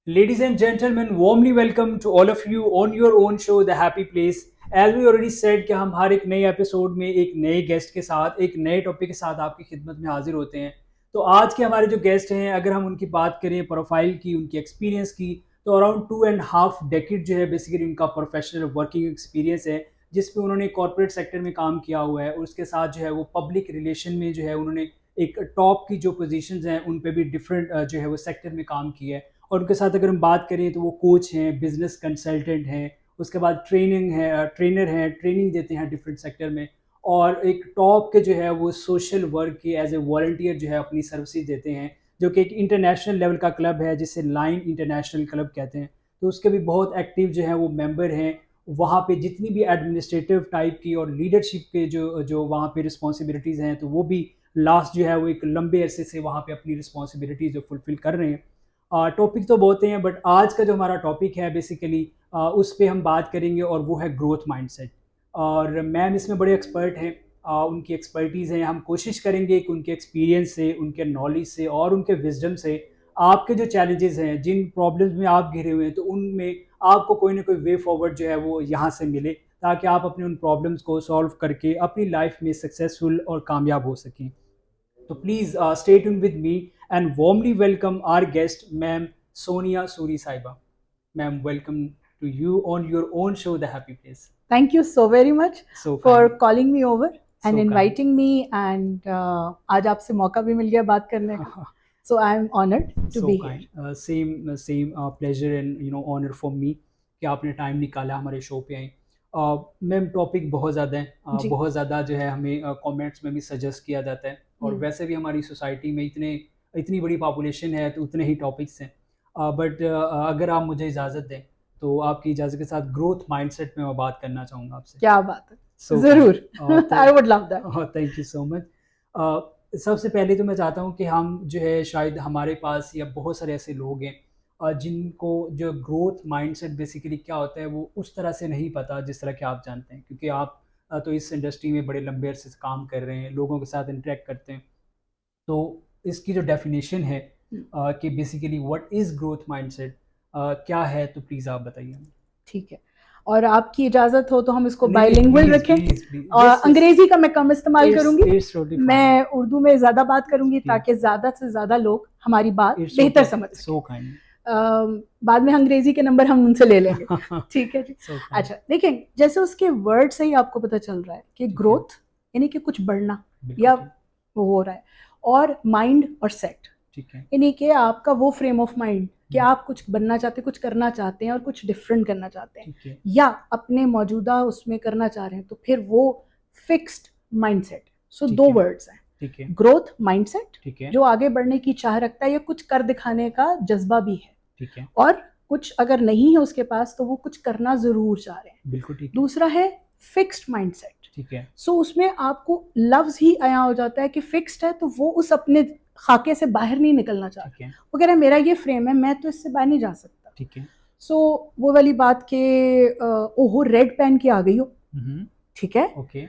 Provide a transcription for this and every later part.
Ladies and gentlemen, warmly welcome to all of you on your own show, The Happy Place. As we already said कि हम हर एक नए episode में एक नए गेस्ट के साथ एक नए टॉपिक के साथ आपकी खिदमत में हाजिर होते हैं। तो आज के हमारे जो गेस्ट हैं, अगर हम उनकी बात करें प्रोफाइल की, उनकी एक्सपीरियंस की, तो अराउंड 2.5 डेकेड जो है बेसिकली उनका प्रोफेशनल वर्किंग एक्सपीरियंस है, जिसमें उन्होंने कॉर्पोरेट सेक्टर में काम किया हुआ है और उसके साथ जो है वो पब्लिक रिलेशन में जो है उन्होंने एक टॉप की जो पोजीशंस हैं उन पे भी डिफरेंट जो है वो सेक्टर में काम किया है। और उनके साथ अगर हम बात करें तो वो कोच हैं, बिजनेस कंसल्टेंट हैं, उसके बाद ट्रेनर हैं, ट्रेनिंग देते हैं डिफरेंट सेक्टर में। और एक टॉप के जो है वो सोशल वर्क की एज ए वॉलंटियर जो है अपनी सर्विसेज देते हैं, जो कि एक इंटरनेशनल लेवल का क्लब है जिसे लाइन इंटरनेशनल क्लब कहते हैं। तो उसके भी बहुत एक्टिव जो है वो मेंबर हैं। वहाँ पे जितनी भी एडमिनिस्ट्रेटिव टाइप की और लीडरशिप के जो जो वहाँ पे रिस्पॉन्सिबिलिटीज़ हैं, तो वो भी लास्ट जो है वो एक लंबे अरसे से वहाँ पे अपनी रिस्पॉन्सिबिलिटीज़ जो फुलफिल कर रहे हैं। टॉपिक तो बहुत हैं बट आज का जो हमारा टॉपिक है बेसिकली उस पे हम बात करेंगे और वो है ग्रोथ माइंडसेट। और मैम इसमें बड़े एक्सपर्ट हैं। उनकी एक्सपर्टीज़ हैं। हम कोशिश करेंगे कि उनके एक्सपीरियंस से, उनके नॉलेज से और उनके विजडम से आपके जो चैलेंजेस हैं, जिन प्रॉब्लम्स में आप घिरे हुए हैं, तो उनमें आपको कोई ना कोई वे फॉरवर्ड जो है वो यहाँ से मिले, ताकि आप अपने उन प्रॉब्लम्स को सॉल्व करके अपनी लाइफ में सक्सेसफुल और कामयाब हो सकें। तो please stay tuned with me and warmly welcome our guest, Ma'am Sonia Suri Saiba. Ma'am, welcome to you on your own show, The Happy Place. Thank you so very much So for kind. calling me over and So kind. inviting me and आज आपसे मौका भी मिल गया बात करने का. So I am honored to So be kind. here. Same pleasure and honor for me कि आपने टाइम निकाला हमारे शो पे आई। मैम टॉपिक बहुत ज़्यादा है, जी. बहुत ज़्यादा जो है हमें कमेंट्स में भी सजेस्ट किया जाता है, और वैसे भी हमारी सोसाइटी में इतनी बड़ी पॉपुलेशन है तो उतने ही टॉपिक्स हैं। बट अगर आप मुझे इजाज़त दें तो आपकी इजाज़त के साथ ग्रोथ माइंडसेट में मैं बात करना चाहूँगा आपसे। क्या बात है, So जरूर. kind. I would love that. Thank you so much. सबसे पहले तो मैं चाहता हूँ कि हम जो है शायद हमारे पास या बहुत सारे ऐसे लोग हैं जिनको जो ग्रोथ माइंडसेट बेसिकली क्या होता है वो उस तरह से नहीं पता जिस तरह के आप जानते हैं, क्योंकि आप तो इस इंडस्ट्री में बड़े लंबे अरसे से काम कर रहे हैं, लोगों के साथ इंटरेक्ट करते हैं। तो इसकी जो डेफिनेशन है कि basically what is growth mindset क्या है, तो प्लीज़ आप बताइए। ठीक है, और आपकी इजाजत हो तो हम इसको नहीं, नहीं, बाइलिंगुअल please, रखें. please, please. और Yes, yes. अंग्रेजी का मैं कम इस्तेमाल करूंगी. It's totally fine. मैं उर्दू में ज्यादा बात करूंगी जी. ताकि ज्यादा से ज्यादा लोग हमारी बात It's बेहतर okay. समझ सकें. So kind. बाद में अंग्रेजी के नंबर हम उनसे ले लेंगे. ठीक है जी. So kind. अच्छा देखिए, जैसे उसके वर्ड से ही आपको पता चल रहा है कि ग्रोथ यानी कि कुछ बढ़ना बिल्कुल या ठीक. वो हो रहा है, और माइंड और सेट ठीक है. यानी कि आपका वो फ्रेम ऑफ माइंड कि आप कुछ बनना चाहते हैं, कुछ करना चाहते हैं और कुछ डिफरेंट करना चाहते हैं, ठीक है. या अपने मौजूदा उसमें करना चाह रहे हैं, तो फिर वो फिक्स्ड माइंडसेट. सो ठीक दो है. वर्ड्स हैं, ठीक है. ग्रोथ माइंडसेट ठीक है. जो आगे बढ़ने की चाह रखता है या कुछ कर दिखाने का जज्बा भी है, ठीक है. और कुछ अगर नहीं है उसके पास तो वो कुछ करना जरूर चाह रहे हैं. बिल्कुल ठीक है. दूसरा है फिक्स्ड माइंडसेट. ठीक है. सो उसमें आपको लफ्ज ही आया हो जाता है कि फिक्स्ड है, तो वो उस अपने खाके से बाहर नहीं निकलना चाहता. ठीक है. वो कह रहा है मेरा ये फ्रेम है, मैं तो इससे बाहर नहीं जा सकता. ठीक है. सो वो वाली बात के ओहो रेड पेन की आ गई हो. ठीक है. ओके.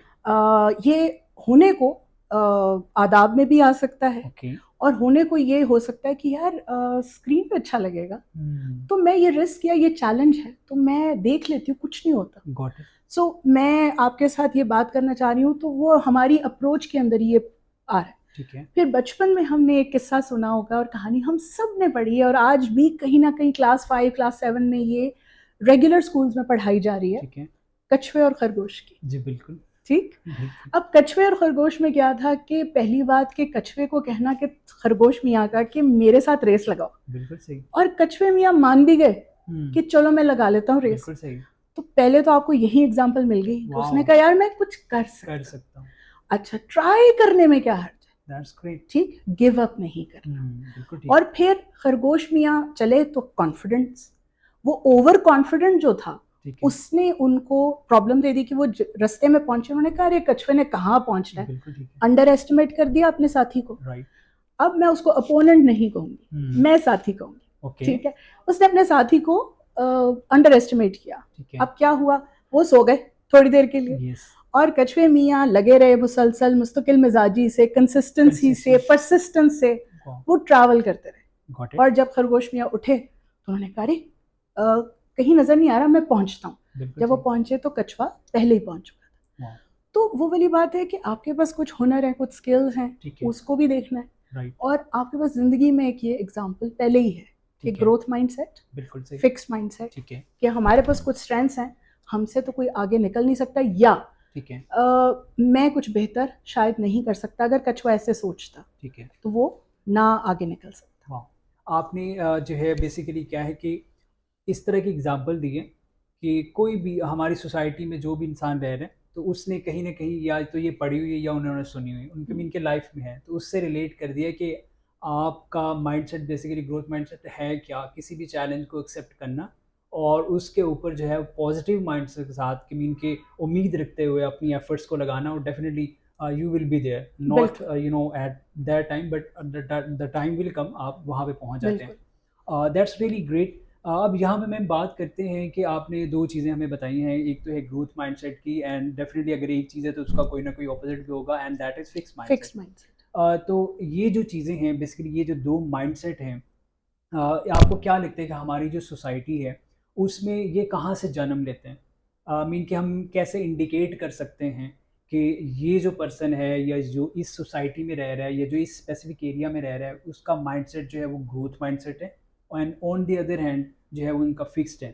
ये होने को आदाब में भी आ सकता है, ओके. और होने को ये हो सकता है कि यार स्क्रीन पे अच्छा लगेगा, तो मैं ये रिस्क या ये चैलेंज है तो मैं देख लेती हूँ, कुछ नहीं होता. Got it. सो मैं आपके साथ ये बात करना चाह रही हूँ, तो वो हमारी अप्रोच के अंदर ये आ रहा है. ठीक है. फिर बचपन में हमने एक किस्सा सुना होगा और कहानी हम सब ने पढ़ी है, और आज भी कहीं ना कहीं क्लास 5 क्लास 7 में ये रेगुलर स्कूल्स में पढ़ाई जा रही है. ठीक है. कछुए और खरगोश की. जी बिल्कुल. ठीक. बिल्कुल. अब कछुए और खरगोश में क्या था कि पहली बात कि कछुए को कहना कि खरगोश मियाँ का कि मेरे साथ रेस लगाओ, बिल्कुल सही. और कछुए मियाँ मान भी गए कि चलो मैं लगा लेता हूँ रेस. बिल्कुल सही. तो पहले तो आपको यही एग्जाम्पल मिल गई कि उसने कहा यार मैं कुछ कर सकता हूँ. अच्छा, ट्राई करने में क्या हर्ज है. That's great. ठीक, गिव अप नहीं करना. बिल्कुल ठीक. और फिर खरगोश मियाँ चले तो कॉन्फिडेंस, वो ओवर कॉन्फिडेंट जो था उसने उनको प्रॉब्लम दे दी कि वो रास्ते में पहुंचे. उन्होंने कहा अरे कछुए ने कहाँ पहुंचना है, अंडर एस्टिमेट कर दिया अपने साथी को. राइट. अब मैं उसको अपोनेंट नहीं कहूंगी, मैं साथी कहूंगी. ठीक है. उसने अपने साथी को अंडर एस्टिमेट किया. अब क्या हुआ, वो सो गए थोड़ी देर के लिए. और कछुए मियाँ लगे रहे मुसलसल मुस्तकिल मिजाजी से, कंसिस्टेंसी से, परसिस्टेंस से वो ट्रैवल करते रहे. और जब खरगोश मियाँ उठे तो उन्होंने कहा अरे कहीं नजर नहीं आ रहा, मैं पहुंचता हूँ। जब वो पहुंचे तो कछुआ पहले ही पहुंच चुका था। तो वो वाली बात है कि आपके पास कुछ हुनर है, कुछ स्किल्स हैं, उसको भी देखना है। और आपके पास जिंदगी में एक ये एग्जाम्पल पहले ही है कि ग्रोथ माइंडसेट, बिल्कुल सही, फिक्स माइंडसेट, कि हमारे पास कुछ स्ट्रेंथ्स हैं, हमसे तो कोई आगे निकल नहीं सकता, या ठीक है मैं कुछ बेहतर शायद नहीं कर सकता। अगर कछुआ ऐसे सोचता, ठीक है, तो वो ना आगे निकल सकता। वाह, आपने जो है बेसिकली क्या है कि इस तरह की एग्जांपल दिए कि कोई भी हमारी सोसाइटी में जो भी इंसान रह रहे हैं, तो उसने कहीं ना कहीं या तो ये पढ़ी हुई है या उन्होंने सुनी हुई, उनके भी इनके लाइफ में है, तो उससे रिलेट कर दिया कि आपका माइंडसेट बेसिकली ग्रोथ माइंडसेट है क्या, किसी भी चैलेंज को एक्सेप्ट करना और उसके ऊपर जो है पॉजिटिव माइंडसेट के साथ कि मीन के उम्मीद रखते हुए अपनी एफर्ट्स को लगाना, और definitely you will be there, not at that time, but the time will come, आप वहाँ पे पहुँच जाते हैं। That's really great. अब यहाँ पे मैम बात करते हैं कि आपने दो चीज़ें हमें बताई हैं, एक तो है ग्रोथ माइंडसेट की, एंड डेफिनेटली अगर एक चीज़ है तो उसका कोई ना कोई ऑपोजिट भी होगा, and that is fix mindset. तो ये जो चीज़ें हैं बेसिकली, ये जो दो माइंडसेट हैं, आपको क्या लगता है कि हमारी जो सोसाइटी है उसमें ये कहाँ से जन्म लेते हैं? मीन कि हम कैसे इंडिकेट कर सकते हैं कि ये जो पर्सन है या जो इस सोसाइटी में रह रहा है या जो इस स्पेसिफिक एरिया में रह रहा है, उसका माइंडसेट जो है वो ग्रोथ माइंडसेट है, and on the other hand जो है वो उनका फिक्स्ड है।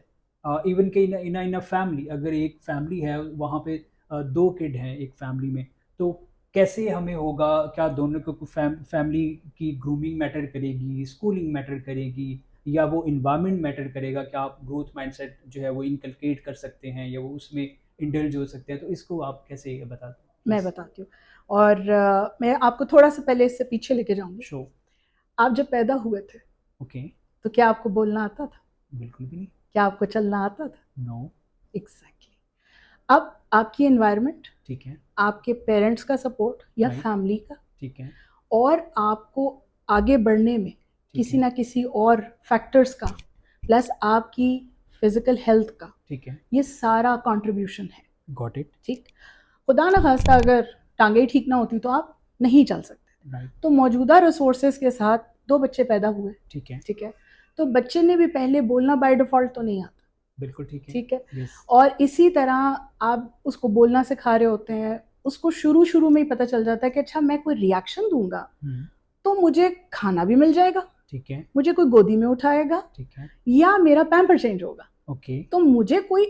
इवन के इन अ फैमिली, अगर एक फैमिली है वहाँ पे दो किड हैं एक फैमिली में, तो कैसे हमें होगा, क्या दोनों को फैमिली की ग्रूमिंग मैटर करेगी, स्कूलिंग मैटर करेगी, या वो इन्वायरमेंट मैटर करेगा, क्या आप ग्रोथ माइंडसेट जो है वो इनकलकेट कर सकते हैं या वो उसमें इंडल्ज हो सकते हैं? तो इसको आप कैसे बताते हैं? मैं बताती हूँ, और मैं आपको थोड़ा सा पहले इससे पीछे लेके जाऊंगी। शो, आप जब पैदा हुए थे, ओके, तो क्या आपको बोलना आता था? बिल्कुल भी नहीं। क्या आपको चलना आता था? नो। एग्जैक्टली। अब आपकी एनवायरनमेंट, ठीक है, आपके पेरेंट्स का सपोर्ट या फैमिली का, ठीक है, और आपको आगे बढ़ने में किसी ना किसी और फैक्टर्स का, प्लस आपकी फिजिकल हेल्थ का, ठीक है, ये सारा कंट्रीब्यूशन है। Got it. ठीक, खुदा ना खास्ता अगर टांगे ठीक ना होती तो आप नहीं चल सकते। राइट। तो मौजूदा रिसोर्सेज के साथ दो बच्चे पैदा हुए, ठीक है, ठीक है, तो बच्चे ने भी पहले बोलना बाय डिफॉल्ट तो नहीं आता, बिल्कुल ठीक है, ठीक है। yes. और इसी तरह आप उसको बोलना सिखा रहे होते हैं, उसको शुरू शुरू में ही पता चल जाता है कि अच्छा मैं कोई रिएक्शन दूंगा तो मुझे खाना भी मिल जाएगा, ठीक है, मुझे कोई गोदी में उठाएगा, ठीक है, या मेरा पैम्पर चेंज होगा, ओके, तो मुझे कोई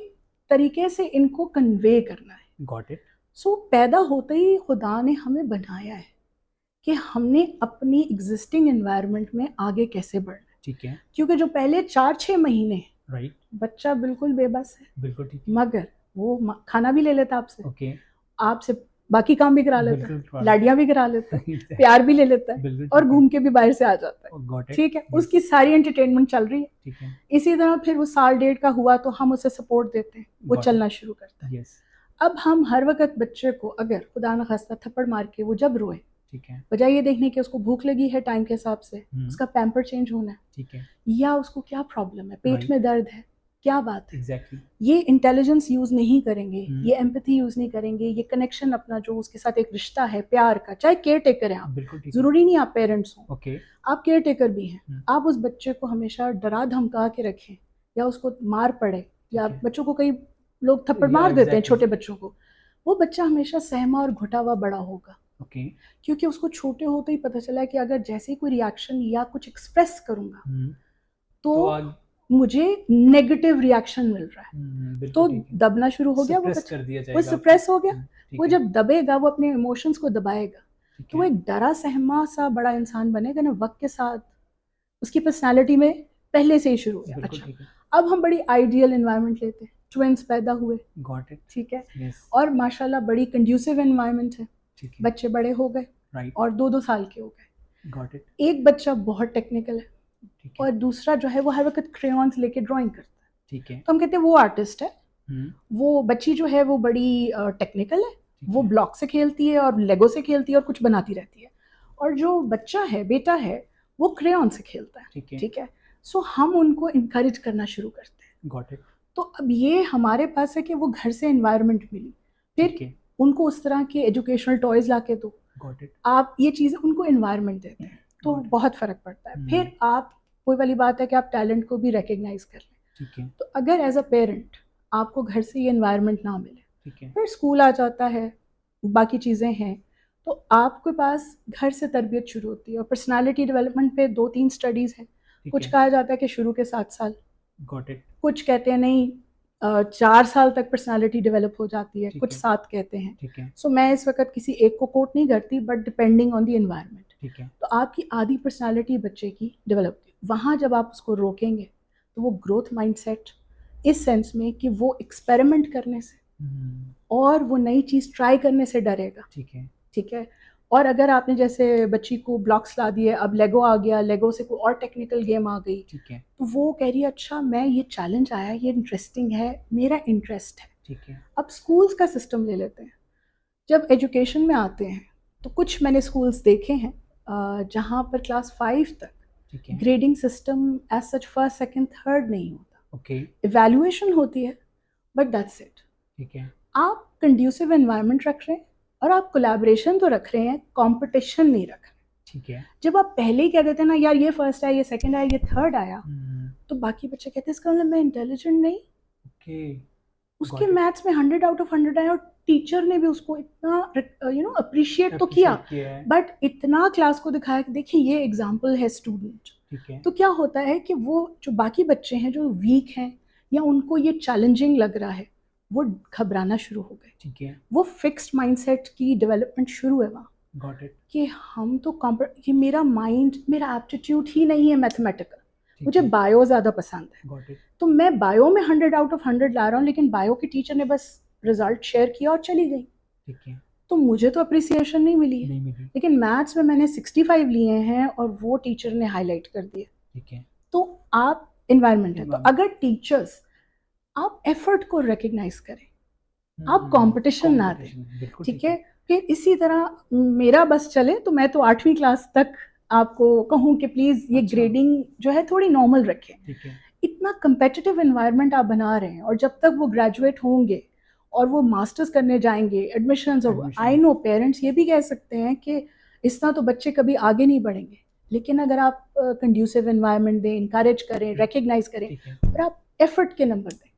तरीके से इनको कन्वे करना है। Got it. सो पैदा होते ही खुदा ने हमें बनाया है कि हमने अपनी एग्जिस्टिंग एनवायरनमेंट में आगे कैसे बढ़ना है, ठीक है, क्योंकि जो पहले 4-6 महीने, राइट, बच्चा बिल्कुल बेबस है, बिल्कुल ठीक है, मगर वो खाना भी ले लेता आपसे, ओके, आपसे बाकी काम भी करा लेता है, लाडियां भी करा लेता है, प्यार भी ले लेता है, और घूम के भी बाहर से आ जाता है, ठीक है, उसकी सारी एंटरटेनमेंट चल रही है, ठीक है। इसी तरह फिर वो साल डेढ़ का हुआ तो हम उसे सपोर्ट देते हैं, वो चलना शुरू करता है। अब हम हर वक्त बच्चे को अगर खुदा न खास्ता थप्पड़ मार के वो जब रोए, ठीक है, बजाय ये देखने कि उसको भूख लगी है टाइम के हिसाब से, उसका पैम्पर चेंज होना है, ठीक है, या उसको क्या प्रॉब्लम है, पेट में दर्द है, क्या बात है, exactly. ये इंटेलिजेंस यूज नहीं करेंगे, ये एम्पैथी यूज नहीं करेंगे, ये कनेक्शन अपना जो उसके साथ एक रिश्ता है प्यार का, चाहे केयर टेकर है आप, जरूरी नहीं आप पेरेंट्स हो, okay. आप केयर टेकर भी हैं, आप उस बच्चे को हमेशा डरा धमका के रखें या उसको मार पड़े, या बच्चों को कई लोग थप्पड़ मार देते हैं छोटे बच्चों को, वो बच्चा हमेशा सहमा और घुटा हुआ बड़ा होगा, okay. क्योंकि उसको छोटे होते ही पता चला कि अगर जैसे कोई रिएक्शन या कुछ एक्सप्रेस करूंगा तो मुझे नेगेटिव रिएक्शन मिल रहा है, तो दबना शुरू हो गया, वो सप्रेस हो गया, वो जब दबेगा, वो अपने इमोशंस को दबाएगा, तो वो एक डरा सहमा सा बड़ा इंसान बनेगा ना, वक्त के साथ उसकी पर्सनालिटी में पहले से ही शुरू हो गया। अच्छा, अब हम बड़ी आइडियल एनवायरनमेंट लेते हैं, ट्विंस पैदा हुए, गॉट इट, ठीक है, और माशाल्लाह बड़ी कंड्यूसिव एनवायरनमेंट है, बच्चे बड़े हो गए और 2-2 साल के हो गए, गॉट इट, एक बच्चा बहुत टेक्निकल है और दूसरा जो है वो हर वक्त क्रेयॉन्स लेके ड्राइंग करता है, ठीक है, तो हम कहते हैं वो आर्टिस्ट है, वो बच्ची जो है वो बड़ी टेक्निकल है, वो ब्लॉक से खेलती है और लेगो से खेलती है और कुछ बनाती रहती है, और जो बच्चा है, बेटा है, वो क्रेयॉन से खेलता है, ठीक है, सो हम उनको इनकरेज करना शुरू करते हैं, गॉट इट। तो अब ये हमारे पास है कि वो घर से एनवायरनमेंट मिली, फिर उनको उस तरह के एजुकेशनल टॉयज ला के दो, आप ये चीज़ें उनको एनवायरनमेंट देते हैं, तो बहुत फ़र्क पड़ता है। फिर आप वही वाली बात है कि आप टैलेंट को भी रिकग्नाइज कर लें। ठीक है। तो अगर एज अ पेरेंट आपको घर से ये एनवायरनमेंट ना मिले, ठीक है, फिर स्कूल आ जाता है, बाकी चीज़ें हैं, तो आपके पास घर से तरबियत शुरू होती है। और पर्सनालिटी डेवलपमेंट पे 2-3 स्टडीज़ हैं। कुछ कहा जाता है कि शुरू के 7 साल, गॉट इट। कुछ कहते हैं नहीं 4 साल तक पर्सनालिटी डेवलप हो जाती है, कुछ 7 कहते हैं। ठीक है। सो मैं इस वक्त किसी एक को कोट नहीं करती, but depending on the environment. ठीक है। तो आपकी आधी पर्सनालिटी बच्चे की डेवलप होती है। वहाँ जब आप उसको रोकेंगे तो वो ग्रोथ माइंडसेट इस सेंस में कि वो एक्सपेरिमेंट करने से और वो नई चीज़ ट्राई करने से डरेगा। ठीक है। ठीक है। और अगर आपने जैसे बच्ची को ब्लॉक्स ला दिए, अब लेगो आ गया, लेगो से कोई और टेक्निकल गेम आ गई, ठीक है, तो वो कह रही है अच्छा मैं ये चैलेंज आया, ये इंटरेस्टिंग है, मेरा इंटरेस्ट है। ठीक है। अब स्कूल्स का सिस्टम ले लेते हैं। जब एजुकेशन में आते हैं तो कुछ मैंने स्कूल्स देखे हैं जहाँ पर क्लास 5 तक grading system as such first second third नहीं होता। ओके। इवैल्यूएशन होती है, बट दैट्स इट। ठीक है। आप कंड्यूसिव एनवायरनमेंट रख रहे हैं और आप कोलैबोरेशन तो रख रहे हैं, कंपटीशन नहीं रख रहे। ठीक है। जब आप पहले ही कह देते हैं ना यार ये फर्स्ट आया, ये सेकंड आया, ये थर्ड आया, तो बाकी बच्चे कहते हैं इसका मतलब मैं इंटेलिजेंट नहीं। ओके। उसके मैथ्स में 100 आउट ऑफ 100 आया और टीचर ने भी उसको इतना अप्रिशिएट तो किया, बट इतना क्लास को दिखाया कि देखिए ये एग्जाम्पल है स्टूडेंट। ठीक है। तो क्या होता है कि वो जो बाकी बच्चे हैं जो वीक हैं या उनको ये चैलेंजिंग लग रहा है, वो घबराना शुरू हो गए। ठीक है। वो फिक्स्ड माइंडसेट की डेवलपमेंट शुरू है वहाँ। Got it. कि हम तो कि मेरा माइंड, मेरा एप्टीट्यूड ही नहीं है मैथमेटिकल, मुझे बायो ज़्यादा पसंद है। Got it. तो मैं बायो में 100 आउट ऑफ 100 ला रहा हूँ, लेकिन बायो के टीचर ने बस रिजल्ट शेयर किया और चली गई। ठीक है। तो मुझे तो अप्रिसिएशन नहीं मिली है। लेकिन मैथ्स में मैंने 65 लिए हैं और वो टीचर ने हाईलाइट कर दिया। ठीक है। तो आप इन्वायरमेंट है, तो अगर टीचर्स आप एफर्ट को रिकग्नाइज करें, आप कंपटीशन ना दें। ठीक है। फिर इसी तरह मेरा बस चले तो मैं तो 8वीं क्लास तक आपको कहूँ कि प्लीज ये ग्रेडिंग जो है थोड़ी नॉर्मल रखें। ठीक है। इतना कंपेटिटिव एनवायरनमेंट आप बना रहे हैं और जब तक वो ग्रेजुएट होंगे और वो मास्टर्स करने जाएंगे, एडमिशंस, आई नो पेरेंट्स ये भी कह सकते हैं कि इस तरह तो बच्चे कभी आगे नहीं बढ़ेंगे। लेकिन अगर आप कंड्यूसिव एनवायरनमेंट दें, इनकरेज करें, रिकग्नाइज करें और आप एफर्ट के नंबर दें।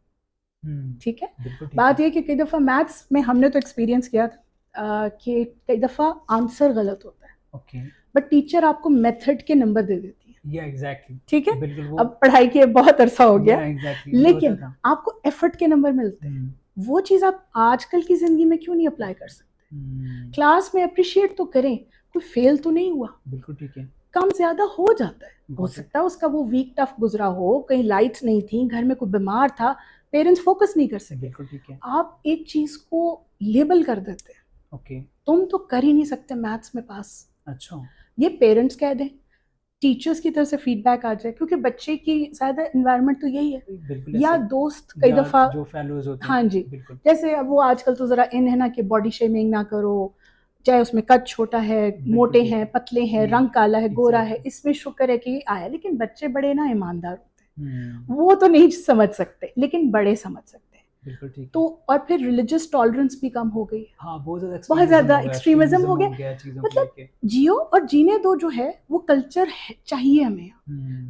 ठीक है। बात ये कि कई दफ़ा मैथ्स में हमने तो एक्सपीरियंस किया था कि कई दफ़ा आंसर गलत होता है। ओके। बट टीचर आपको मेथड के नंबर दे देती है। या एग्जैक्टली। ठीक है। अब पढ़ाई के बहुत अरसा हो गया, लेकिन आपको एफर्ट के नंबर मिलते हैं। वो चीज़ आप आजकल की जिंदगी में क्यों नहीं अप्लाई कर सकते? क्लास में अप्रिशिएट तो करें, कोई फेल तो नहीं हुआ। बिल्कुल ठीक है। कम ज्यादा हो जाता है, हो सकता है उसका वो वीक टफ गुजरा हो, कहीं लाइट्स नहीं थी, घर में कोई बीमार था, पेरेंट्स फोकस नहीं कर सके। बिल्कुल ठीक है। आप एक चीज को लेबल कर देते हैं। ओके। तुम तो कर ही नहीं सकते मैथ्स में पास। अच्छा। ये पेरेंट्स कह दें, टीचर्स की तरफ से फीडबैक आ जाए, क्योंकि बच्चे की ज्यादा एनवायरनमेंट तो यही है। या दोस्त कई दफा जो फेलोज होते हैं। हाँ जी। जैसे अब वो आजकल तो जरा इन है ना कि बॉडी शेमिंग ना करो, चाहे उसमें कद छोटा है, मोटे हैं, पतले हैं, रंग काला है, गोरा है, इसमें शुक्र है कि आया। लेकिन बच्चे बड़े ना ईमानदार होते हैं, वो तो नहीं समझ सकते, लेकिन बड़े समझ सकते हैं। बिल्कुल ठीक। तो और फिर रिलीजियस टॉलरेंस भी कम हो गई। हाँ, बहुत ज़्यादा एक्सट्रीमिज्म हो गया। मतलब जियो और जीने दो जो है वो कल्चर चाहिए हमें,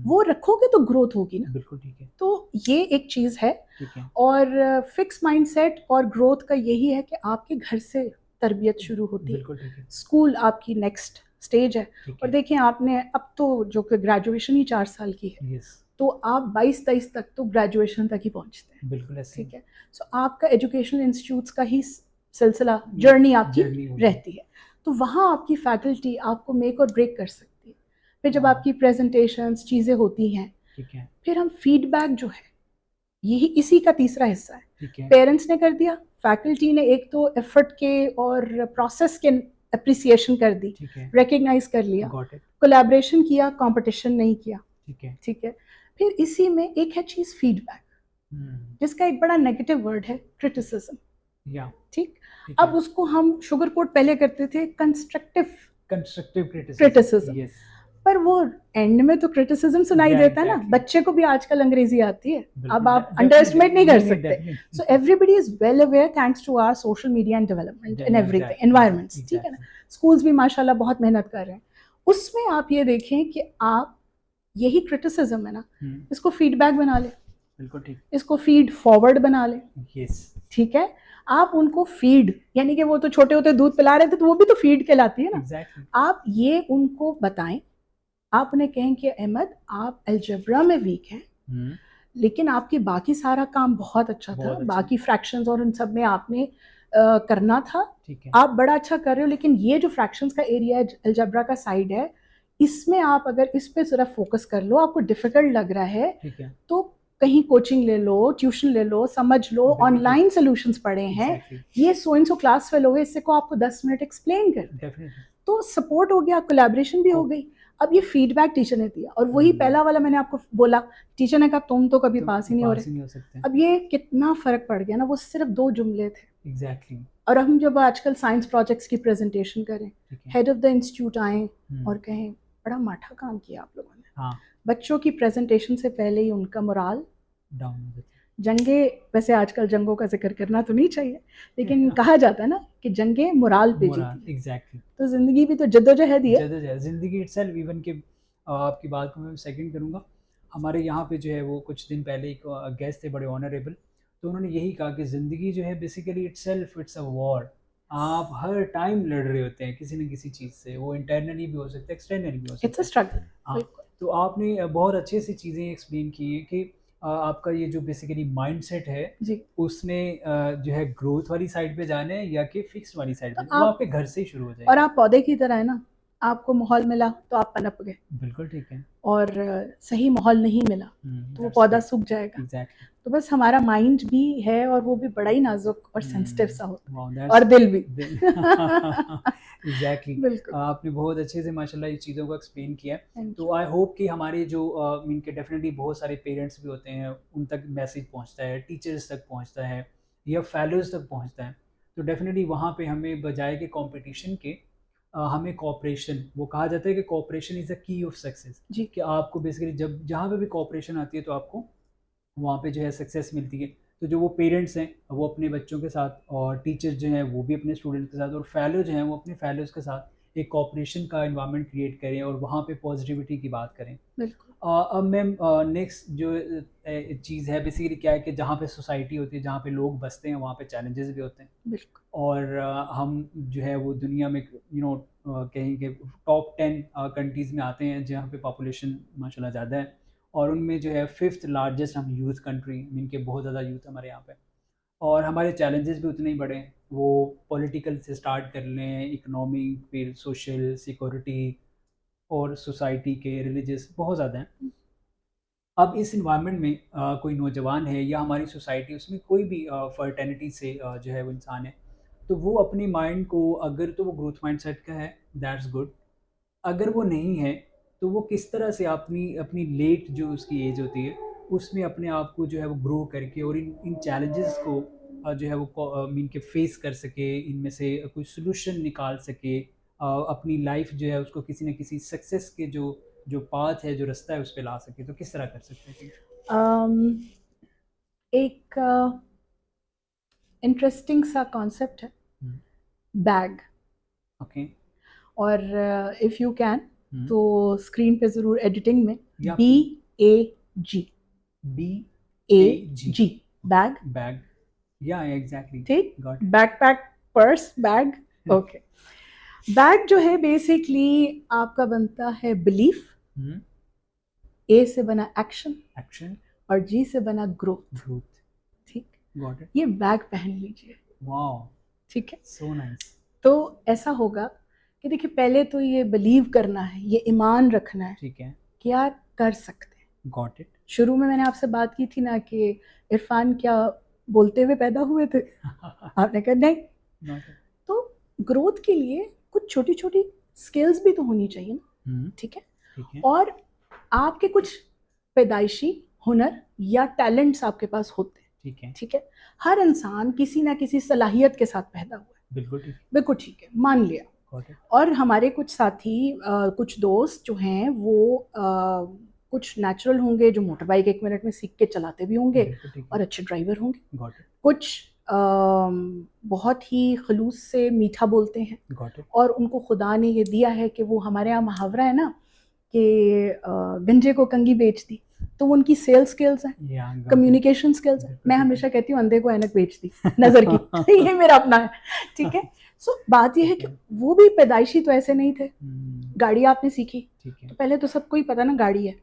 वो रखोगे तो ग्रोथ होगी ना। बिल्कुल ठीक है। तो ये एक चीज़ है। ठीक है। और फिक्स माइंडसेट और ग्रोथ का यही है कि आपके घर से तरबियत शुरू होती है। बिल्कुल ठीक है। स्कूल आपकी नेक्स्ट स्टेज है। और देखिए आपने अब तो जो कि ग्रेजुएशन ही 4 साल की है, तो आप 22-23 तक तो ग्रेजुएशन तक ही पहुंचते हैं। बिल्कुल ऐसे। ठीक है। सो आपका एजुकेशनल इंस्टीट्यूट्स का ही सिलसिला, जर्नी आपकी रहती है। तो वहाँ आपकी फैकल्टी आपको मेक और ब्रेक कर सकती है। फिर जब आपकी प्रेजेंटेशंस चीज़ें होती हैं, ठीक है, फिर हम फीडबैक जो है यही इसी का तीसरा हिस्सा है। पेरेंट्स ने कर दिया, फैकल्टी ने एक तो एफर्ट के और प्रोसेस के अप्रिसिएशन कर दी, रिकग्नाइज कर लिया, कोलैबोरेशन किया, कंपटीशन नहीं किया। ठीक है। फिर इसी में एक है चीज फीडबैक, जिसका एक बड़ा नेगेटिव वर्ड है क्रिटिसिज्म। ठीक। अब उसको हम शुगर कोट पहले करते थे कंस्ट्रक्टिव क्रिटिसिज्म, पर वो एंड में तो क्रिटिसिज्म सुनाई देता है ना। बच्चे को भी आजकल अंग्रेजी आती है, अब आप अंडर एस्टिमेट नहीं कर सकते। So everybody is well aware thanks to our social media and development in everything, environments. ठीक है ना। स्कूल्स भी माशाल्लाह बहुत मेहनत कर रहे हैं। उसमें आप ये देखें कि आप यही क्रिटिसिज्म है ना, इसको फीडबैक बना ले, बिल्कुल ठीक, इसको फीड फॉरवर्ड बना ले। यस, ठीक है, आप उनको फीड, यानी कि वो तो छोटे होते दूध पिला रहे थे तो वो भी तो फीड कहलाती है ना। एग्जैक्टली, आप ये उनको बताएं, आप उन्हें कहें कि अहमद आप अलजेब्रा में वीक हैं, लेकिन आपकी बाकी सारा काम बहुत अच्छा था, बाकी फ्रैक्शंस और उन सब में आपने करना था, आप बड़ा अच्छा कर रहे हो, लेकिन ये जो फ्रैक्शंस का एरिया है, अलजेब्रा का साइड है, इसमें आप अगर इस पे सिर्फ फोकस कर लो, आपको डिफिकल्ट लग रहा है तो कहीं कोचिंग ले लो, ट्यूशन ले लो, समझ लो, ऑनलाइन सॉल्यूशंस पढ़े हैं, ये सो इन सो क्लास फेल हो गए, इससे को आपको 10 मिनट एक्सप्लेन कर, तो सपोर्ट हो गया, कोलैबोरेशन भी हो गई। अब ये फीडबैक टीचर ने दिया, और वही पहला वाला मैंने आपको बोला, टीचर ने कहा तुम तो कभी पास ही नहीं हो रहे। अब ये कितना फर्क पड़ गया ना, वो सिर्फ 2 जुमले थे। एग्जैक्टली। और हम जब आजकल साइंस प्रोजेक्ट्स की प्रेजेंटेशन करें, हेड ऑफ द इंस्टीट्यूट आए और कहें बड़ा माठा काम किया आप लोगों ने, हाँ, बच्चों की प्रेजेंटेशन से पहले ही उनका मोराल डाउन हो जाता है। जंगे, वैसे आजकल जंगों का जिक्र करना तो नहीं चाहिए, लेकिन कहा जाता है ना कि जंगे मोराल पे जीती है। एग्जैक्टली। तो जिंदगी भी तो जद्दोजहद ही है। जद्दोजहद, जिंदगी इटसेल्फ। इवन के आपकी बात को मैं सेकंड करूंगा, हमारे यहाँ पे जो है वो कुछ दिन पहले एक गेस्ट थे बड़े ऑनरेबल, तो उन्होंने यही कहा कि ज़िंदगी जो है basically itself it's a war. आप हर टाइम लड़ रहे होते हैं किसी न किसी चीज़ से, वो इंटरनली भी हो सकता है, एक्सटर्नली भी हो सकता है, इट्स अ स्ट्रगल। हाँ, तो आपने बहुत अच्छे से चीज़ें एक्सप्लेन की है कि आपका ये जो बेसिकली माइंडसेट है जी, उसने जो है ग्रोथ वाली साइड पे जाना है या कि फिक्स वाली साइड पे, तो वो आप आपके घर से ही शुरू हो जाएगा। और आप पौधे की तरह है ना, आपको माहौल मिला तो आप पनप गए, बिल्कुल ठीक है। और सही माहौल नहीं मिला तो वो पौधा सूख जाएगा। एग्जैक्टली। तो बस हमारा माइंड भी है, और वो भी बड़ा ही नाजुक और सेंसिटिव सा होता है, और दिल भी। एग्जैक्टली। बिल्कुल। आपने बहुत अच्छे से माशाल्लाह ये चीज़ों को एक्सप्लेन किया। Thank तो आई होप कि हमारे जो मीन के डेफिनेटली बहुत सारे पेरेंट्स भी होते हैं, उन तक मैसेज पहुंचता है, टीचर्स तक पहुंचता है, या फेलोज तक पहुंचता है। तो डेफिनेटली वहाँ पे हमें बजाय के कंपटीशन के हमें कोऑपरेशन, वो कहा जाता है कि cooperation is the key of success, जी। कि आपको बेसिकली जब जहाँ पे भी कोऑपरेशन आती है तो आपको वहाँ पे जो है सक्सेस मिलती है। तो जो वो पेरेंट्स हैं वो अपने बच्चों के साथ, और टीचर्स जो हैं वो भी अपने स्टूडेंट के साथ, और फेलो जो हैं वो अपने फेलोज़ के साथ एक कोऑपरेशन का एनवायरनमेंट क्रिएट करें और वहाँ पे पॉजिटिविटी की बात करें। बिल्कुल। अब मैम नेक्स्ट जो चीज़ है बेसिकली क्या है कि जहाँ पे सोसाइटी होती है, जहाँ पे लोग बसते हैं, वहाँ पे चैलेंजेस भी होते हैं। बिल्कुल। और हम जो है वो दुनिया में कहीं के टॉप 10 कंट्रीज़ में आते हैं जहाँ पे पॉपुलेशन माशाल्लाह ज़्यादा है, और उनमें जो है 5th लार्जेस्ट हम यूथ कंट्री, मीन के बहुत ज़्यादा यूथ हमारे यहाँ पे, और हमारे चैलेंजेस भी उतने ही बड़े हैं। वो पॉलिटिकल से स्टार्ट कर लें, इकोनॉमिक, फिर सोशल, सिक्योरिटी, और सोसाइटी के, रिलीजियस, बहुत ज़्यादा हैं। अब इस इन्वायरमेंट में कोई नौजवान है या हमारी सोसाइटी, उसमें कोई भी फर्टर्निटी से जो है वो इंसान है, तो वो अपने माइंड को, अगर तो वो ग्रोथ माइंडसेट का है, दैट्स गुड। अगर वो नहीं है तो वो किस तरह से अपनी अपनी लेट जो उसकी एज होती है उसमें अपने आप को जो है वो ग्रो करके, और इन इन चैलेंजेस को जो है वो मीन के फेस कर सके, इनमें से कोई सोल्यूशन निकाल सके, अपनी लाइफ जो है उसको किसी न किसी सक्सेस के जो जो पाथ है, जो रास्ता है, उस पर ला सके, तो किस तरह कर सकते हैं? एक इंटरेस्टिंग सा कॉन्सेप्ट है बैग। ओके। और इफ़ यू कैन तो स्क्रीन पे ज़रूर एडिटिंग में Yeah. BAG BAG bag. Bag, या एग्जैक्टली, ठीक, got it. Backpack, purse, bag. Okay, bag जो है बेसिकली आपका बनता है बिलीफ, A से बना एक्शन, एक्शन, और G से बना ग्रोथ। ग्रोथ, ठीक, गॉट इट। ये बैग पहन लीजिए। वाओ, ठीक है, सो नाइस। तो ऐसा होगा कि देखिए पहले तो ये बिलीव करना है, ये ईमान रखना है, ठीक है, कि यार कर सकते हैं। Got it. शुरू में मैंने आपसे बात की थी ना कि इरफान क्या बोलते हुए पैदा हुए थे, आपने कहा नहीं। तो ग्रोथ के लिए कुछ छोटी छोटी स्किल्स भी तो होनी चाहिए ना। ठीक है, ठीक है, और आपके कुछ पैदाइशी हुनर या टैलेंट्स आपके पास होते हैं। ठीक है, ठीक है, हर इंसान किसी ना किसी सलाहियत के साथ पैदा हुआ है। बिल्कुल ठीक, बिल्कुल ठीक है, मान लिया। और हमारे कुछ साथी कुछ दोस्त जो हैं वो कुछ नेचुरल होंगे, जो मोटर बाइक 1 मिनट में सीख के चलाते भी होंगे और अच्छे ड्राइवर होंगे। कुछ बहुत ही खलूस से मीठा बोलते हैं, और उनको खुदा ने ये दिया है कि वो, हमारे यहाँ मुहावरा है ना कि गंजे को कंगी बेच दी, तो वो उनकी सेल्स स्किल्स हैं, कम्युनिकेशन स्किल्स हैं। मैं हमेशा कहती हूँ अंधे को ऐनक बेच दी नजर की ये मेरा अपना है, ठीक है। सो बात ये है कि वो भी पैदाइशी तो ऐसे नहीं थे। गाड़ी आपने सीखी तो पहले तो सबको ही पता ना गाड़ी है,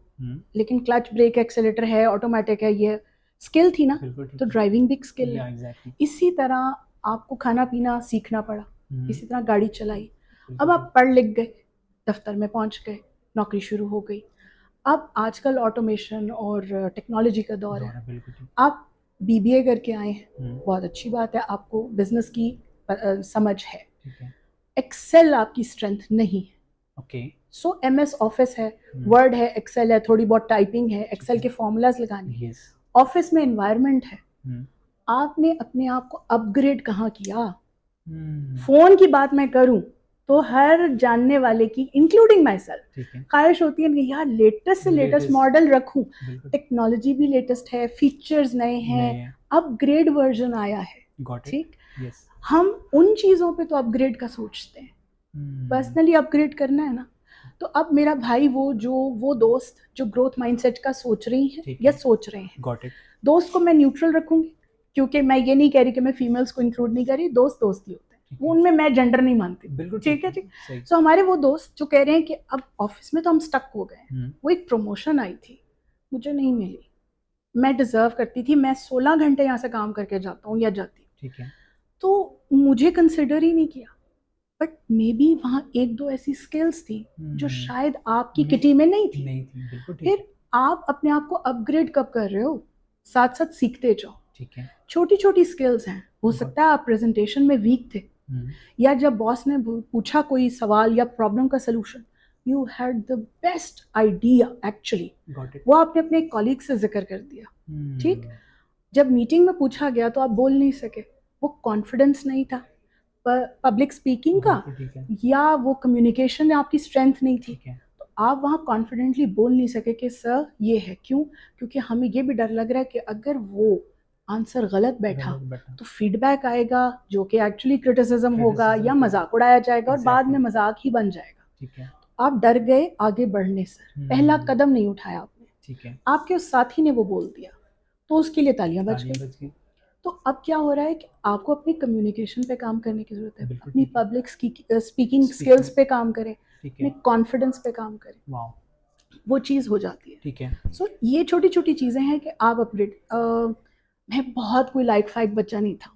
लेकिन क्लच ब्रेक एक्सेलेरेटर है, ऑटोमेटिक है, ये स्किल थी ना, तो ड्राइविंग भी स्किल है। इसी तरह आपको खाना पीना सीखना पड़ा, इसी तरह गाड़ी चलाई। अब आप पढ़ लिख गए, दफ्तर में पहुंच गए, नौकरी शुरू हो गई। अब आजकल ऑटोमेशन और टेक्नोलॉजी का दौर है, आप बीबीए करके आए हैं, बहुत अच्छी बात है, आपको बिजनेस की समझ है। एक्सेल आपकी स्ट्रेंथ नहीं है, सो एमएस ऑफिस है, वर्ड है, एक्सेल है, थोड़ी बहुत टाइपिंग है, एक्सेल के फॉर्मूलाज लगाने, ऑफिस में एनवायरनमेंट है। आपने अपने आप को अपग्रेड कहाँ किया? फोन की बात मैं करूं तो हर जानने वाले की इंक्लूडिंग माई सेल्फ ख्वाहिश होती है कि यार लेटेस्ट से लेटेस्ट मॉडल रखूं, टेक्नोलॉजी भी लेटेस्ट है, फीचर्स नए हैं, अपग्रेड वर्जन आया है, ठीक। हम उन चीजों पे तो अपग्रेड का सोचते हैं, पर्सनली अपग्रेड करना है ना। तो अब मेरा भाई वो दोस्त जो ग्रोथ माइंडसेट का सोच रही है या सोच रहे हैं, दोस्त को मैं न्यूट्रल रखूंगी, क्योंकि मैं ये नहीं कह रही कि मैं फीमेल्स को इंक्लूड नहीं कर रही, दोस्त ही होते हैं, वो उनमें मैं जेंडर नहीं मानती, ठीक है, ठीक। सो हमारे वो दोस्त जो कह रहे हैं कि अब ऑफिस में तो हम स्टक हो गए, वो एक प्रमोशन आई थी, मुझे नहीं मिली, मैं डिजर्व करती थी, मैं 16 घंटे यहाँ से काम करके जाता हूँ या जाती हूँ, ठीक है, तो मुझे कंसिडर ही नहीं किया। बट मे बी वहाँ एक दो ऐसी स्किल्स थी जो शायद आपकी किटी में नहीं थी। फिर आप अपने आप को अपग्रेड कब कर रहे हो? साथ साथ सीखते जाओ, ठीक है। छोटी छोटी स्किल्स हैं, हो सकता है आप प्रेजेंटेशन में वीक थे, या जब बॉस ने पूछा कोई सवाल या प्रॉब्लम का solution, you had the best idea actually, वो आपने अपने कॉलीग से जिक्र कर दिया, ठीक। जब मीटिंग में पूछा गया तो आप बोल नहीं सके, वो कॉन्फिडेंस नहीं था पब्लिक स्पीकिंग का, या वो कम्युनिकेशन आपकी स्ट्रेंथ नहीं थी, तो आप वहाँ कॉन्फिडेंटली बोल नहीं सके कि सर ये है। क्यों? क्योंकि हमें ये भी डर लग रहा है कि अगर वो आंसर गलत बैठा तो फीडबैक आएगा जो कि एक्चुअली क्रिटिसिज्म होगा, या मजाक उड़ाया जाएगा और बाद में मजाक ही बन जाएगा। तो आप डर गए आगे बढ़ने से, पहला कदम नहीं उठाया आपने, ठीक है। आपके उस साथी ने वो बोल दिया, तो उसके लिए तालियां बज गई। तो अब क्या हो रहा है कि आपको अपनी कम्युनिकेशन पे काम करने की जरूरत है, अपनी पब्लिक स्पीकिंग स्किल्स पे काम करें, अपने कॉन्फिडेंस पे काम करें, वो चीज़ हो जाती है, ठीक है। सो ये छोटी छोटी चीज़ें हैं कि आप अपग्रेड। मैं बहुत कोई लाइक फाइक बच्चा नहीं था,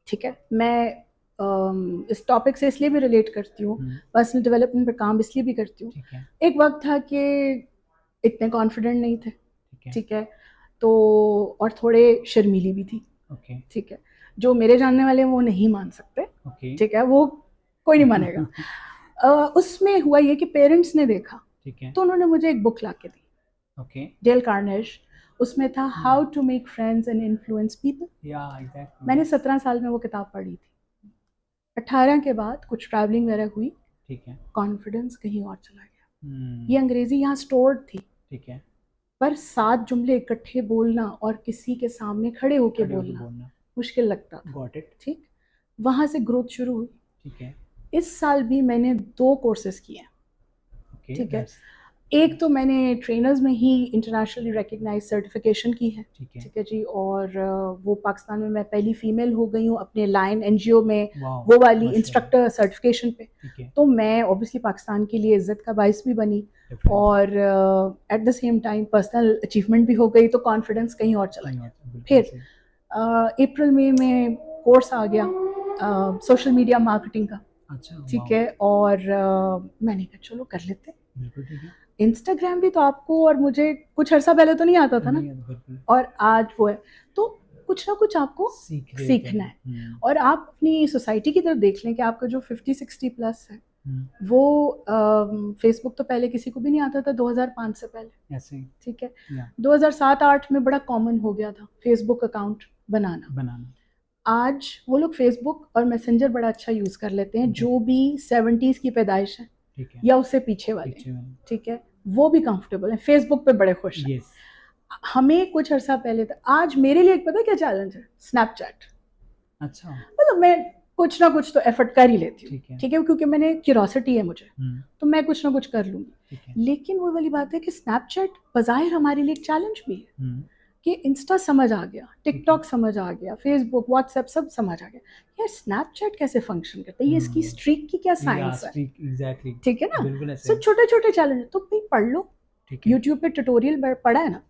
ठीक है। मैं इस टॉपिक से इसलिए भी रिलेट करती हूँ, पर्सनल डेवलपमेंट पे काम इसलिए भी करती हूँ। एक वक्त था कि इतने कॉन्फिडेंट नहीं थे, ठीक है, तो और थोड़े शर्मीली भी थी, ठीक है। जो मेरे जानने वाले हैं वो नहीं मान सकते, ठीक है, वो कोई नहीं मानेगा। उसमें हुआ ये कि पेरेंट्स ने देखा, ठीक है, तो उन्होंने मुझे एक बुक ला के दी, डेल कार्नेज, उसमें था how to make friends and influence people. मैंने 17 साल में वो किताब पढ़ी थी। 18 के बाद कुछ ट्रैवलिंग वगैरह हुई, ठीक है, कॉन्फिडेंस कहीं और चला गया। ये अंग्रेजी यहाँ स्टोर्ड थी, ठीक है, पर 7 जुमले इकट्ठे बोलना और किसी के सामने खड़े होके बोलना मुश्किल लगता था, ठीक। वहाँ से ग्रोथ शुरू हुई, ठीक है। इस साल भी मैंने 2 कोर्सेज किए, ठीक है। एक तो मैंने ट्रेनर्स में ही इंटरनेशनली रिकग्नाइज सर्टिफिकेशन की है, ठीक है जी, और वो पाकिस्तान में मैं पहली फीमेल हो गई हूँ अपने लाइन एनजीओ में, वो वाली इंस्ट्रक्टर सर्टिफिकेशन पे। तो मैं ऑब्वियसली पाकिस्तान के लिए इज्जत का बाइस भी बनी, और at the same time personal achievement भी हो गई, तो कॉन्फिडेंस कहीं और चला गया। फिर अप्रैल में कोर्स आ गया सोशल मीडिया मार्केटिंग का, ठीक है, और मैंने कहा चलो कर लेते हैं। इंस्टाग्राम भी तो आपको और मुझे कुछ अर्सा पहले तो नहीं आता था ना, और आज वो है, तो कुछ ना कुछ आपको सीखना है। और आप अपनी सोसाइटी की तरफ देख लें कि आपका जो 50-60 प्लस है, वो फेसबुक तो पहले किसी को भी नहीं आता था 2005 से पहले, ठीक है। 2007-8 में बड़ा कॉमन हो गया था फेसबुक अकाउंट बनाना। आज वो लोग फेसबुक और मैसेंजर बड़ा अच्छा यूज कर लेते हैं, जो भी 70s की पैदाइश है या उससे पीछे वाले, ठीक है, वो भी कंफर्टेबल है, फेसबुक पे बड़े खुश हैं। हमें कुछ अर्सा पहले था, आज मेरे लिए पता क्या चैलेंज है? स्नैपचैट। अच्छा, मतलब मैं कुछ ना कुछ तो एफर्ट कर ही लेती हूँ, ठीक है, क्योंकि मैंने क्यूरोसिटी है मुझे, तो मैं कुछ ना कुछ कर लूंगी। लेकिन वो वाली बात है कि स्नैपचैट बज़ाहिर हमारे लिए एक चैलेंज भी है कि इंस्टा समझ आ गया, टिकटॉक समझ आ गया, फेसबुक, व्हाट्सएप सब समझ आ गया, यार स्नैपचैट कैसे फंक्शन करता है, ये इसकी स्ट्रीक की क्या साइंस है, ठीक है ना। सो छोटे छोटे चैलेंज तो भाई पढ़ लो, यूट्यूब पे ट्यूटोरियल पढ़ा है ना,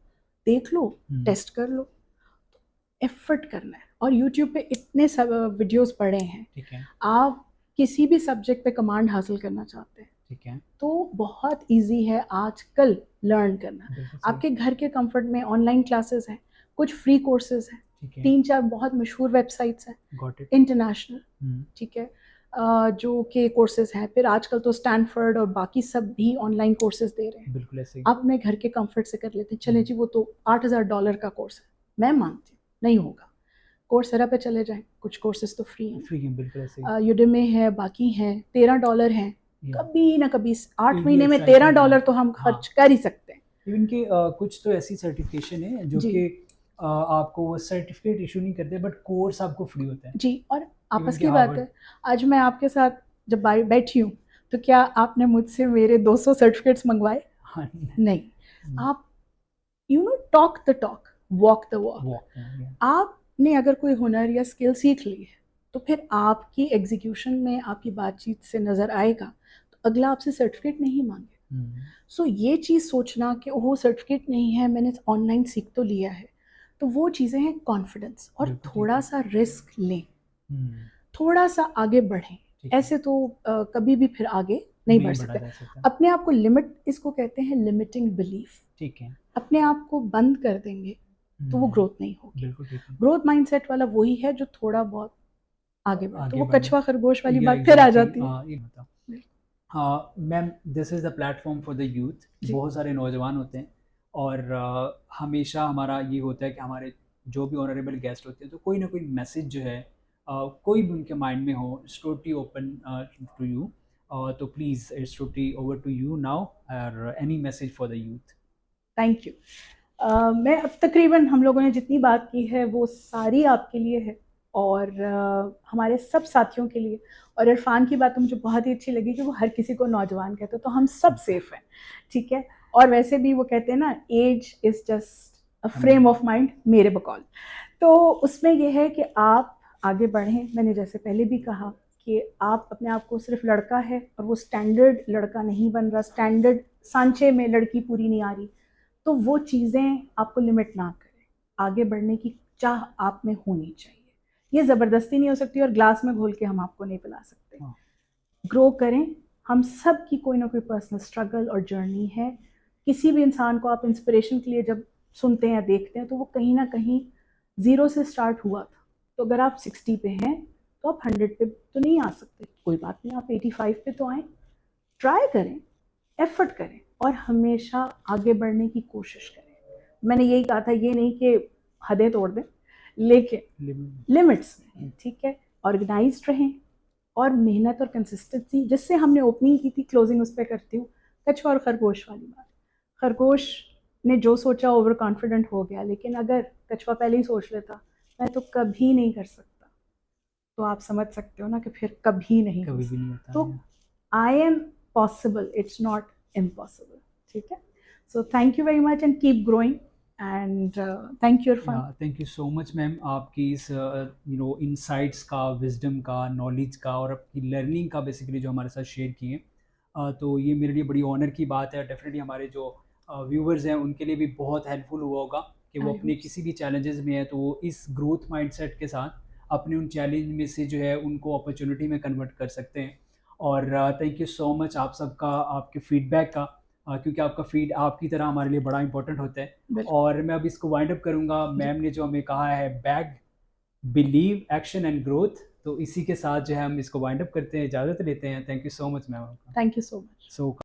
देख लो, टेस्ट कर लो, एफर्ट करना है। और यूट्यूब पे इतने सब वीडियोस पड़े हैं, आप किसी भी सब्जेक्ट पे कमांड हासिल करना चाहते हैं, ठीक है, तो बहुत इजी है आजकल लर्न करना। आपके घर के कंफर्ट में ऑनलाइन क्लासेस हैं, कुछ फ्री कोर्सेज हैं, 3-4 बहुत मशहूर वेबसाइट्स हैं इंटरनेशनल, ठीक है, जो के कोर्सेज हैं। फिर आजकल तो स्टैनफोर्ड और बाकी सब भी ऑनलाइन कोर्सेज दे रहे हैं, बिल्कुल ऐसे आप अपने घर के कंफर्ट से कर लेते हैं। चले जी वो तो $8,000 का कोर्स है, मैं मानती हूँ नहीं होगा, कोर्सेरा पे चले जाएं, कुछ कोर्सेज तो फ्री हैं, बिल्कुल ऐसे यूडेमी है, बाकी हैं, $13 हैं, कभी ना कभी 8 महीने में $13 तो हम खर्च कर ही सकते हैं। इवन कि कुछ तो ऐसी सर्टिफिकेशन है जो कि आपको वो सर्टिफिकेट इशू नहीं करते, बट कोर्स आपको फ्री होता है जी। और आपस की बात है, आज मैं आपके साथ जब बैठी हूँ तो क्या आपने मुझसे मेरे 200 सर्टिफिकेट्स मंगवाए? नहीं, आप talk the talk, walk the walk. आपने अगर कोई हुनर या स्किल सीख ली है तो फिर आपकी एग्जीक्यूशन में, आपकी बातचीत से नज़र आएगा, तो अगला आपसे सर्टिफिकेट नहीं मांगे। सो ये चीज़ सोचना कि वो सर्टिफिकेट नहीं है, मैंने ऑनलाइन सीख तो लिया है, तो वो चीज़ें हैं कॉन्फिडेंस। और थोड़ा सा रिस्क लें, थोड़ा सा आगे बढ़ें, ऐसे तो कभी भी फिर आगे नहीं बढ़ सकते। अपने आप को लिमिट, इसको कहते हैं लिमिटिंग बिलीफ, ठीक है, अपने आप को बंद कर देंगे तो वो ग्रोथ नहीं होगी। ग्रोथ माइंडसेट वाला वही है जो थोड़ा बहुत आगे बढ़े, तो वो कछुआ खरगोश वाली बात फिर आ जाती है। Ma'am, this is the platform for the youth. बहुत सारे नौजवान होते हैं और हमेशा हमारा ये होता है कि हमारे जो भी ऑनरेबल गेस्ट होते हैं तो कोई ना कोई मैसेज जो है कोई भी उनके माइंड में हो, it's totally open to you, तो please it's totally over to you now, और any message for the youth. Thank you. मैं अब तकरीबन हम लोगों ने जितनी बात की है वो सारी आपके लिए है और हमारे सब साथियों के लिए। और इरफान की बात तो मुझे बहुत ही अच्छी लगी कि वो हर किसी को नौजवान कहते, तो हम सब सेफ हैं, ठीक है। और वैसे भी वो कहते हैं ना, age is just a frame of mind, मेरे बकौल। तो उसमें यह है कि आप आगे बढ़ें। मैंने जैसे पहले भी कहा कि आप अपने आप को सिर्फ लड़का है और वो स्टैंडर्ड लड़का नहीं बन रहा, स्टैंडर्ड सांचे में लड़की पूरी नहीं आ रही, तो वो चीज़ें आपको लिमिट ना करें। आगे बढ़ने की चाह आप में होनी चाहिए, ये ज़बरदस्ती नहीं हो सकती और ग्लास में घोल के हम आपको नहीं पिला सकते। ग्रो करें, हम सब की कोई ना कोई पर्सनल स्ट्रगल और जर्नी है। किसी भी इंसान को आप इंस्पिरेशन के लिए जब सुनते हैं या देखते हैं तो वो कहीं ना कहीं ज़ीरो से स्टार्ट हुआ था। तो अगर आप 60 पे हैं तो आप 100 पे तो नहीं आ सकते, कोई बात नहीं, आप 85 पे तो आएँ। ट्राई करें, एफर्ट करें और हमेशा आगे बढ़ने की कोशिश करें। मैंने यही कहा था, ये नहीं कि हदें तोड़ दें, लेकिन लिमिट्स में, ठीक है। ऑर्गेनाइज्ड रहें और मेहनत और कंसिस्टेंसी, जिससे हमने ओपनिंग की थी, क्लोजिंग उस पर करती हूँ। कछुआ और खरगोश वाली बात, खरगोश ने जो सोचा ओवर कॉन्फिडेंट हो गया, लेकिन अगर कछुआ पहले ही सोच लेता मैं तो कभी नहीं कर सकता, तो आप समझ सकते हो ना कि फिर कभी नहीं होता। तो I am possible, it's not impossible, ठीक है। So thank you very much and keep growing and thank you Irfan. Thank you so much ma'am, आपकी इस insights का, wisdom का, knowledge का और आपकी learning का बेसिकली जो हमारे साथ शेयर किए, तो ये मेरे लिए बड़ी ऑनर की बात है। डेफिनेटली हमारे जो व्यूवर्स हैं उनके लिए भी बहुत हेल्पफुल हुआ होगा कि वो अपने किसी भी चैलेंजेस में है तो वो इस ग्रोथ माइंडसेट के साथ अपने उन चैलेंज में से जो है उनको अपॉर्चुनिटी में कन्वर्ट कर सकते हैं। और थैंक यू सो मच आप सबका, आपके फीडबैक का, क्योंकि आपका फीड आपकी तरह हमारे लिए बड़ा इंपॉर्टेंट होता है। और मैं अब इसको वाइंड अप करूँगा। मैम ने जो हमें कहा है, bag, believe, action and growth, तो इसी के साथ जो है हम इसको वाइंड अप करते हैं, इजाज़त लेते हैं। Thank you so much ma'am. Thank you so much. So